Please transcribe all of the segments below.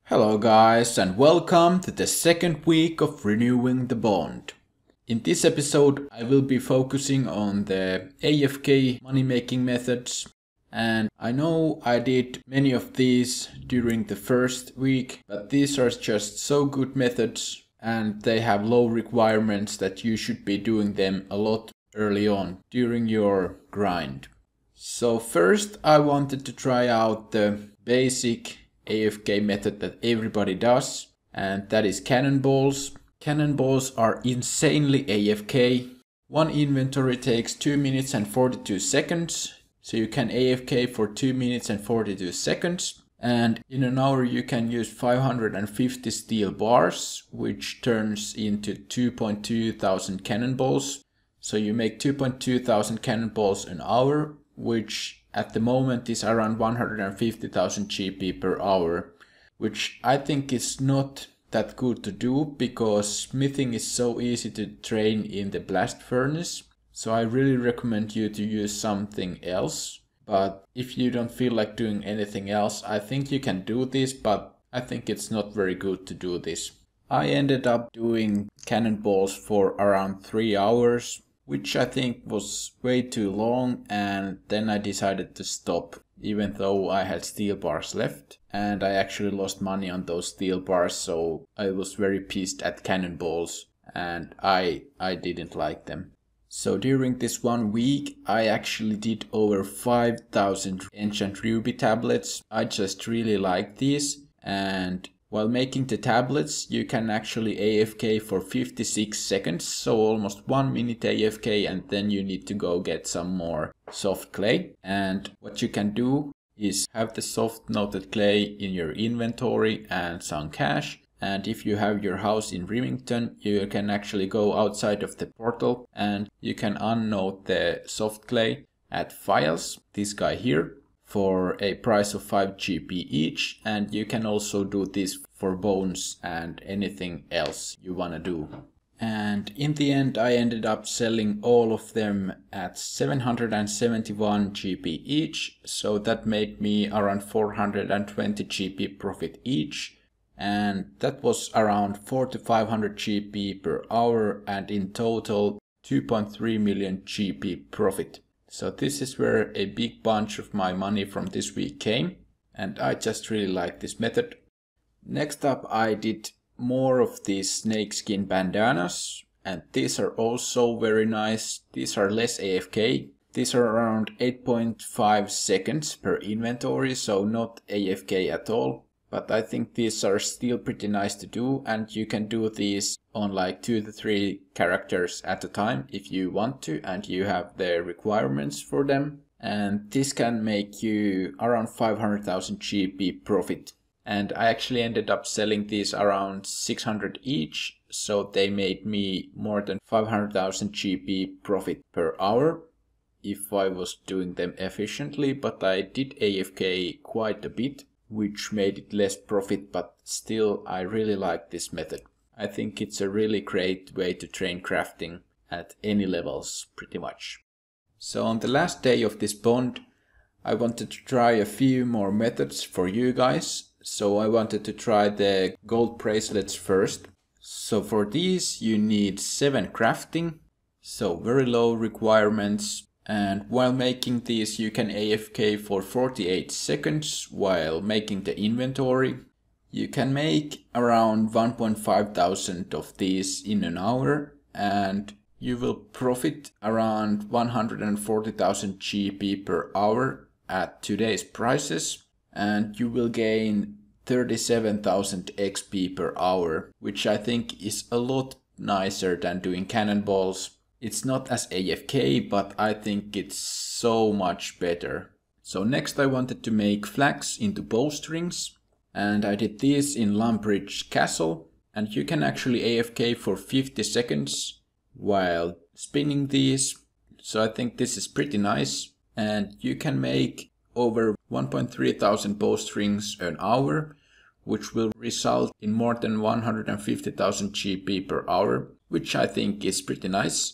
Hello guys, and welcome to the second week of renewing the bond. In this episode I will be focusing on the AFK money making methods, and I know I did many of these during the first week, but these are just so good methods and they have low requirements that you should be doing them a lot early on during your grind. So first I wanted to try out the basic AFK method that everybody does, and that is cannonballs. Cannonballs are insanely AFK. One inventory takes 2 minutes and 42 seconds, so you can AFK for 2 minutes and 42 seconds. And in an hour you can use 550 steel bars, which turns into 2.2 thousand cannonballs. So you make 2.2 thousand cannonballs an hour, which at the moment is around 150,000 GP per hour, which I think is not that good to do because smithing is so easy to train in the blast furnace. So I really recommend you to use something else. But if you don't feel like doing anything else, I think you can do this, but I think it's not very good to do this. I ended up doing cannonballs for around 3 hours, which I think was way too long, and then I decided to stop, even though I had steel bars left, and I actually lost money on those steel bars, so I was very pissed at cannonballs, and I didn't like them. So during this 1 week I actually did over 5,000 enchant ruby tablets. I just really like these, and while making the tablets, you can actually AFK for 56 seconds, so almost 1 minute AFK, and then you need to go get some more soft clay. And what you can do is have the soft noted clay in your inventory and some cash. And if you have your house in Remington, you can actually go outside of the portal and you can unnote the soft clay at files, this guy here, for a price of 5 GP each, and you can also do this for bones and anything else you wanna do. And in the end I ended up selling all of them at 771 GP each, so that made me around 420 GP profit each, and that was around 400 to 500 GP per hour, and in total 2.3 million GP profit. So this is where a big bunch of my money from this week came, and I just really like this method. Next up I did more of these snakeskin bandanas, and these are also very nice. These are less AFK. These are around 8.5 seconds per inventory, so not AFK at all. But I think these are still pretty nice to do, and you can do these on like 2 to 3 characters at a time if you want to and you have the requirements for them. And this can make you around 500,000 GP profit. And I actually ended up selling these around 600 each, so they made me more than 500,000 GP profit per hour if I was doing them efficiently, but I did AFK quite a bit, which made it less profit, but still I really like this method. I think it's a really great way to train crafting at any levels pretty much. So on the last day of this bond I wanted to try a few more methods for you guys. So I wanted to try the gold bracelets first. So for these you need 7 crafting, so very low requirements. And while making these you can AFK for 48 seconds while making the inventory. You can make around 1.5 thousand of these in an hour, and you will profit around 140,000 GP per hour at today's prices, and you will gain 37,000 XP per hour, which I think is a lot nicer than doing cannonballs. It's not as AFK, but I think it's so much better. So next I wanted to make flax into bowstrings, and I did this in Lumbridge Castle, and you can actually AFK for 50 seconds while spinning these. So I think this is pretty nice, and you can make over 1.3 thousand bowstrings an hour, which will result in more than 150,000 GP per hour, which I think is pretty nice.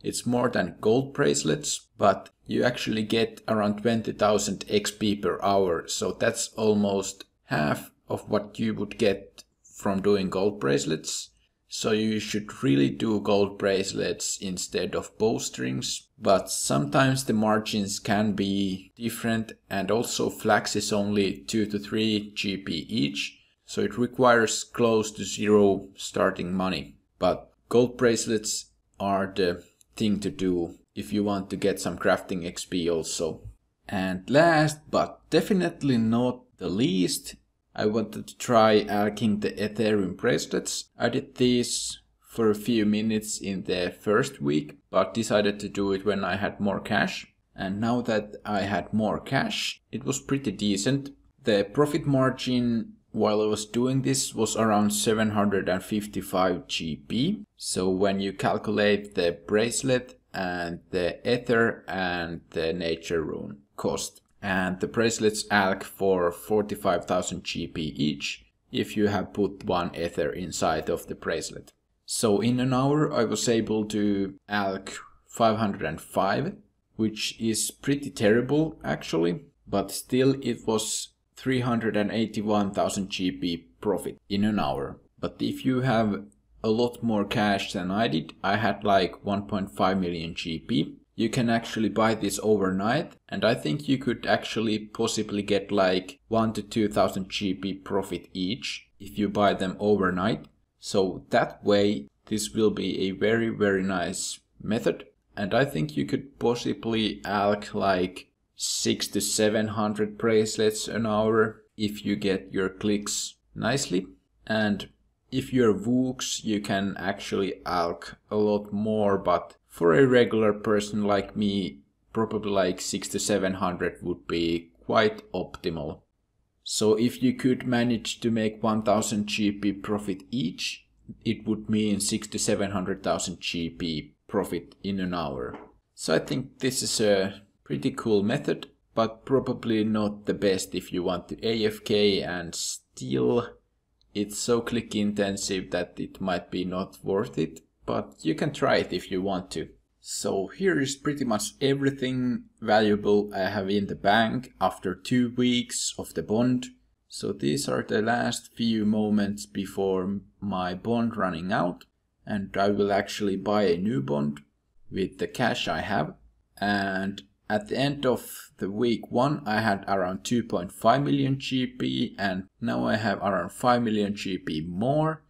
It's more than gold bracelets, but you actually get around 20,000 XP per hour, so that's almost half of what you would get from doing gold bracelets. So you should really do gold bracelets instead of bowstrings. But sometimes the margins can be different, and also flax is only 2 to 3 GP each. So it requires close to zero starting money. But gold bracelets are the thing to do if you want to get some crafting XP also. And last but definitely not the least, I wanted to try alching the Ethereum bracelets. I did these for a few minutes in the first week, but decided to do it when I had more cash. And now that I had more cash, it was pretty decent. The profit margin while I was doing this was around 755 GP. So when you calculate the bracelet and the ether and the nature rune cost. And the bracelets alch for 45,000 GP each if you have put one ether inside of the bracelet. So in an hour I was able to alch 505, which is pretty terrible actually, but still it was 381,000 GP profit in an hour. But if you have a lot more cash than I did, I had like 1.5 million GP. You can actually buy this overnight, and I think you could actually possibly get like 1 to 2,000 GP profit each if you buy them overnight. So that way this will be a very nice method, and I think you could possibly alch like 600 to 700 bracelets an hour if you get your clicks nicely. And if you're Wooks, you can actually alch a lot more, but for a regular person like me, probably like 600 to 700 would be quite optimal. So if you could manage to make 1000 GP profit each, it would mean 600 to 700,000 GP profit in an hour. So I think this is a pretty cool method, but probably not the best if you want to AFK, and still it's so click intensive that it might be not worth it. But you can try it if you want to. So here is pretty much everything valuable I have in the bank after 2 weeks of the bond. So these are the last few moments before my bond running out, and I will actually buy a new bond with the cash I have. And at the end of the week 1 I had around 2.5 million GP, and now I have around 5 million GP more.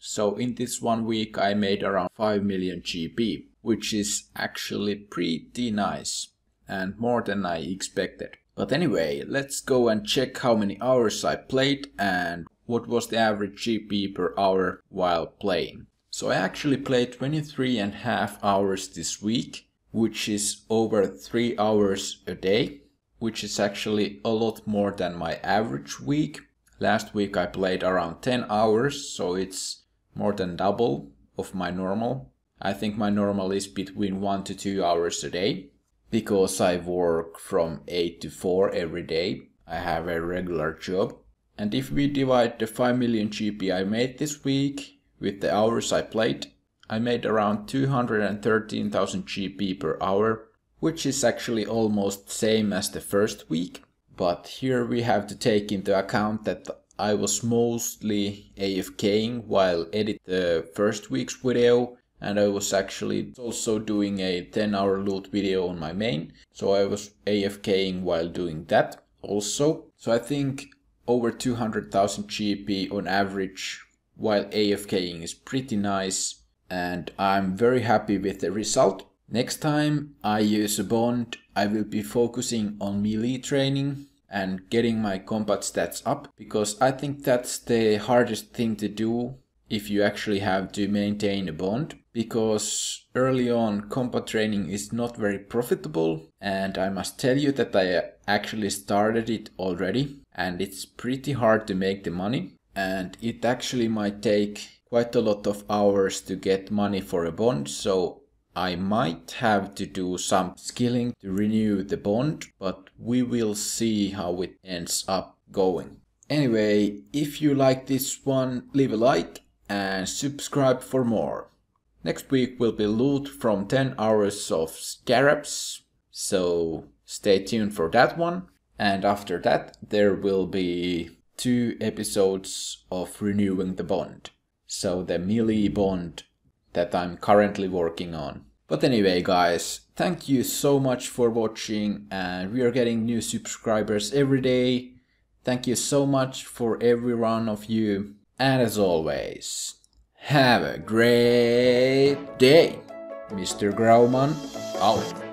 So in this 1 week I made around 5 million GP, which is actually pretty nice and more than I expected. But anyway, let's go and check how many hours I played and what was the average GP per hour while playing. So I actually played 23.5 hours this week, which is over 3 hours a day, which is actually a lot more than my average week. Last week I played around 10 hours, so it's more than double of my normal. I think my normal is between 1 to 2 hours a day, because I work from 8 to 4 every day. I have a regular job. And if we divide the 5 million GP I made this week with the hours I played, I made around 213,000 GP per hour, which is actually almost same as the first week. But here we have to take into account that I was mostly AFKing while editing the first week's video, and I was actually also doing a 10-hour loot video on my main, so I was AFKing while doing that also. So I think over 200,000 GP on average while AFKing is pretty nice, and I'm very happy with the result. Next time I use a bond, I will be focusing on melee training and getting my combat stats up, because I think that's the hardest thing to do if you actually have to maintain a bond, because early on combat training is not very profitable, and I must tell you that I actually started it already and it's pretty hard to make the money, and it actually might take quite a lot of hours to get money for a bond, so I might have to do some skilling to renew the bond, but we will see how it ends up going. Anyway, if you like this one, leave a like and subscribe for more. Next week will be loot from 10 hours of scarabs, so stay tuned for that one. And after that there will be 2 episodes of Renewing the Bond. So the melee bond that I'm currently working on. But anyway guys, thank you so much for watching, and we are getting new subscribers every day. Thank you so much for every one of you. And as always, have a great day. MrGrauman out.